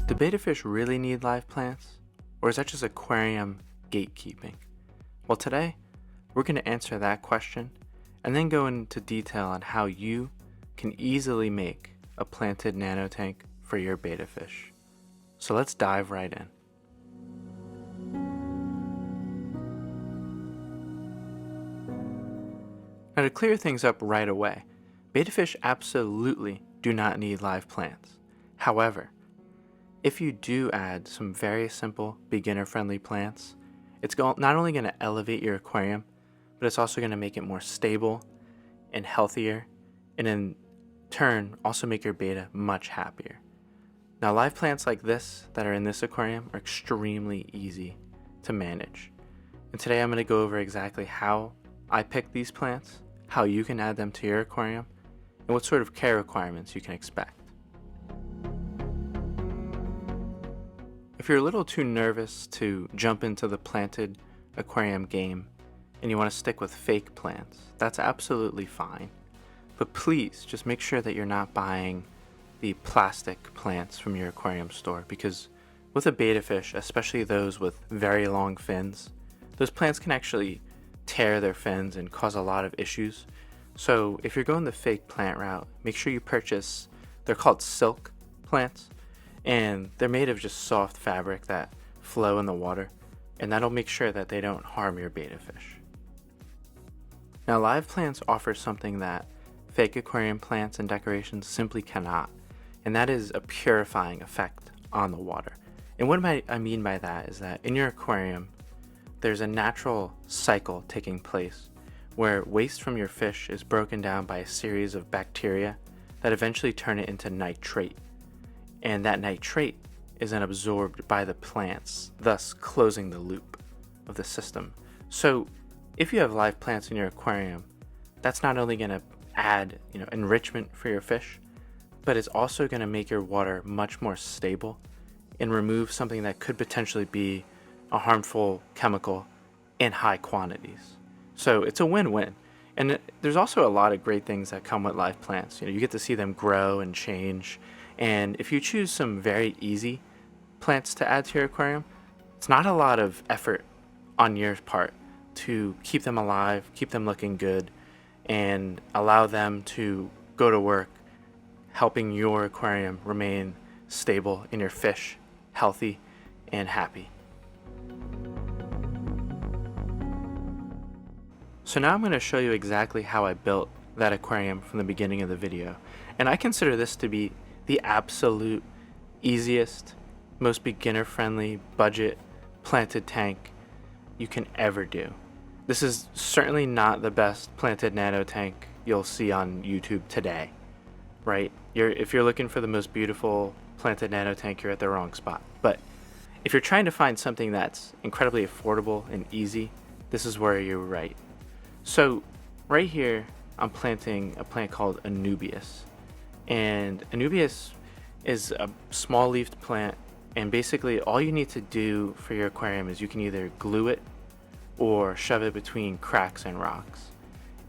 Do betta fish really need live plants? Or is that just aquarium gatekeeping? Well, today we're going to answer that question and then go into detail on how you can easily make a planted nano tank for your betta fish. So let's dive right in. Now, to clear things up right away, betta fish absolutely do not need live plants. However, if you do add some very simple beginner-friendly plants, it's not only going to elevate your aquarium, but it's also going to make it more stable and healthier, and in turn also make your betta much happier. Now, live plants like this that are in this aquarium are extremely easy to manage. And today I'm going to go over exactly how I pick these plants, how you can add them to your aquarium, and what sort of care requirements you can expect. If you're a little too nervous to jump into the planted aquarium game and you want to stick with fake plants, that's absolutely fine. But please just make sure that you're not buying the plastic plants from your aquarium store, because with a betta fish, especially those with very long fins, those plants can actually tear their fins and cause a lot of issues. So if you're going the fake plant route, make sure you purchase, they're called silk plants, and they're made of just soft fabric that flow in the water, and that'll make sure that they don't harm your betta fish. Now, live plants offer something that fake aquarium plants and decorations simply cannot, and that is a purifying effect on the water. And what I mean by that is that in your aquarium, there's a natural cycle taking place where waste from your fish is broken down by a series of bacteria that eventually turn it into nitrate. And that nitrate is then absorbed by the plants, thus closing the loop of the system. So if you have live plants in your aquarium, that's not only going to add enrichment for your fish, but it's also going to make your water much more stable and remove something that could potentially be a harmful chemical in high quantities. So it's a win-win. And there's also a lot of great things that come with live plants. You get to see them grow and change. And if you choose some very easy plants to add to your aquarium, it's not a lot of effort on your part to keep them alive, keep them looking good, and allow them to go to work helping your aquarium remain stable and your fish healthy and happy. So now I'm going to show you exactly how I built that aquarium from the beginning of the video. And I consider this to be the absolute easiest, most beginner-friendly, budget planted tank you can ever do. This is certainly not the best planted nano tank you'll see on YouTube today, right? If you're looking for the most beautiful planted nano tank, you're at the wrong spot. But if you're trying to find something that's incredibly affordable and easy, this is where you're right. So right here, I'm planting a plant called Anubias. And Anubias is a small-leafed plant, and basically all you need to do for your aquarium is you can either glue it or shove it between cracks and rocks,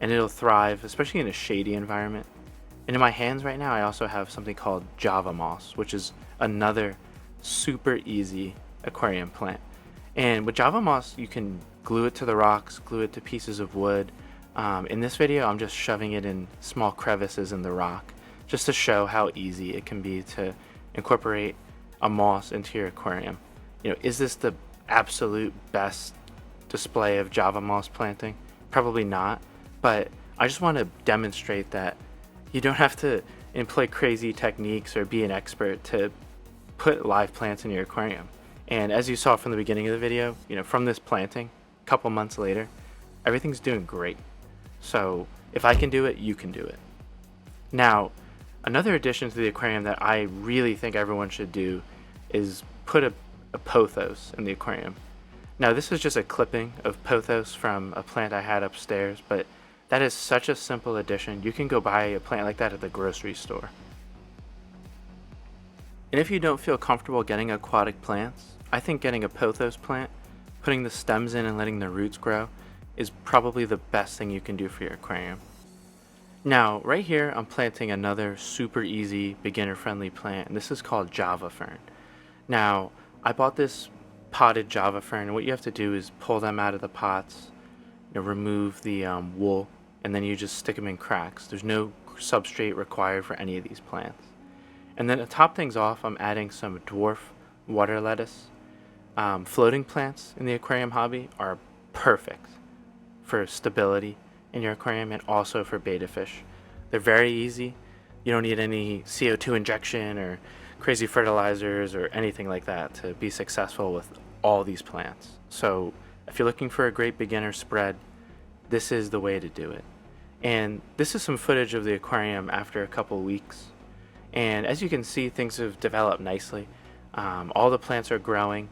and it'll thrive, especially in a shady environment. And in my hands right now, I also have something called Java moss, which is another super easy aquarium plant. And with Java moss, you can glue it to the rocks, glue it to pieces of wood. In this video, I'm just shoving it in small crevices in the rock, just to show how easy it can be to incorporate a moss into your aquarium. Is this the absolute best display of Java moss planting? Probably not, but I just want to demonstrate that you don't have to employ crazy techniques or be an expert to put live plants in your aquarium. And as you saw from the beginning of the video, from this planting, a couple months later, everything's doing great. So if I can do it, you can do it. Now, another addition to the aquarium that I really think everyone should do is put a pothos in the aquarium. Now, this is just a clipping of pothos from a plant I had upstairs, but that is such a simple addition. You can go buy a plant like that at the grocery store. And if you don't feel comfortable getting aquatic plants, I think getting a pothos plant, putting the stems in and letting the roots grow is probably the best thing you can do for your aquarium. Now, right here, I'm planting another super easy, beginner-friendly plant, and this is called Java fern. Now, I bought this potted Java fern, and what you have to do is pull them out of the pots, remove the wool, and then you just stick them in cracks. There's no substrate required for any of these plants. And then to top things off, I'm adding some dwarf water lettuce. Floating plants in the aquarium hobby are perfect for stability in your aquarium and also for betta fish. They're very easy. You don't need any CO2 injection or crazy fertilizers or anything like that to be successful with all these plants. So if you're looking for a great beginner spread, this is the way to do it. And this is some footage of the aquarium after a couple weeks. And as you can see, things have developed nicely. All the plants are growing,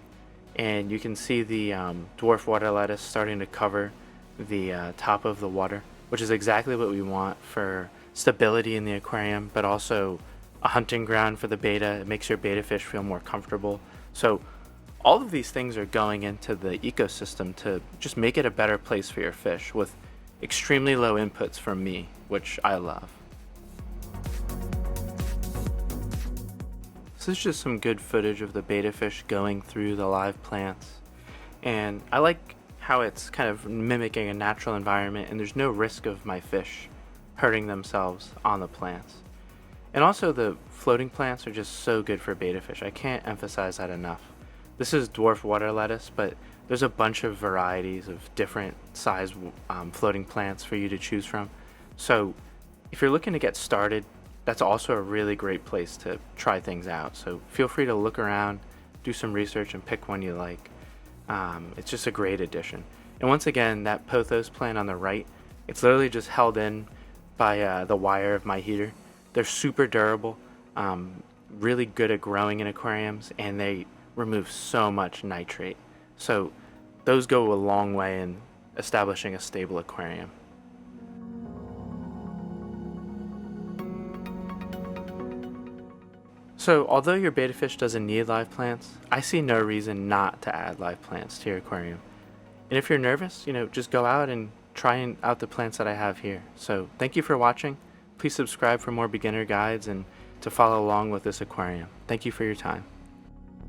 and you can see the dwarf water lettuce starting to cover the top of the water, which is exactly what we want for stability in the aquarium, but also a hunting ground for the betta. It makes your betta fish feel more comfortable. So all of these things are going into the ecosystem to just make it a better place for your fish with extremely low inputs from me, which I love. This is just some good footage of the betta fish going through the live plants. And I like how it's kind of mimicking a natural environment, and there's no risk of my fish hurting themselves on the plants. And also the floating plants are just so good for betta fish. I can't emphasize that enough. This is dwarf water lettuce, but there's a bunch of varieties of different size floating plants for you to choose from. So if you're looking to get started, that's also a really great place to try things out. So feel free to look around, do some research, and pick one you like. It's just a great addition. And once again, that pothos plant on the right, it's literally just held in by the wire of my heater. They're super durable, really good at growing in aquariums, and they remove so much nitrate. So those go a long way in establishing a stable aquarium. So although your betta fish doesn't need live plants, I see no reason not to add live plants to your aquarium. And if you're nervous, just go out and try out the plants that I have here. So thank you for watching. Please subscribe for more beginner guides and to follow along with this aquarium. Thank you for your time.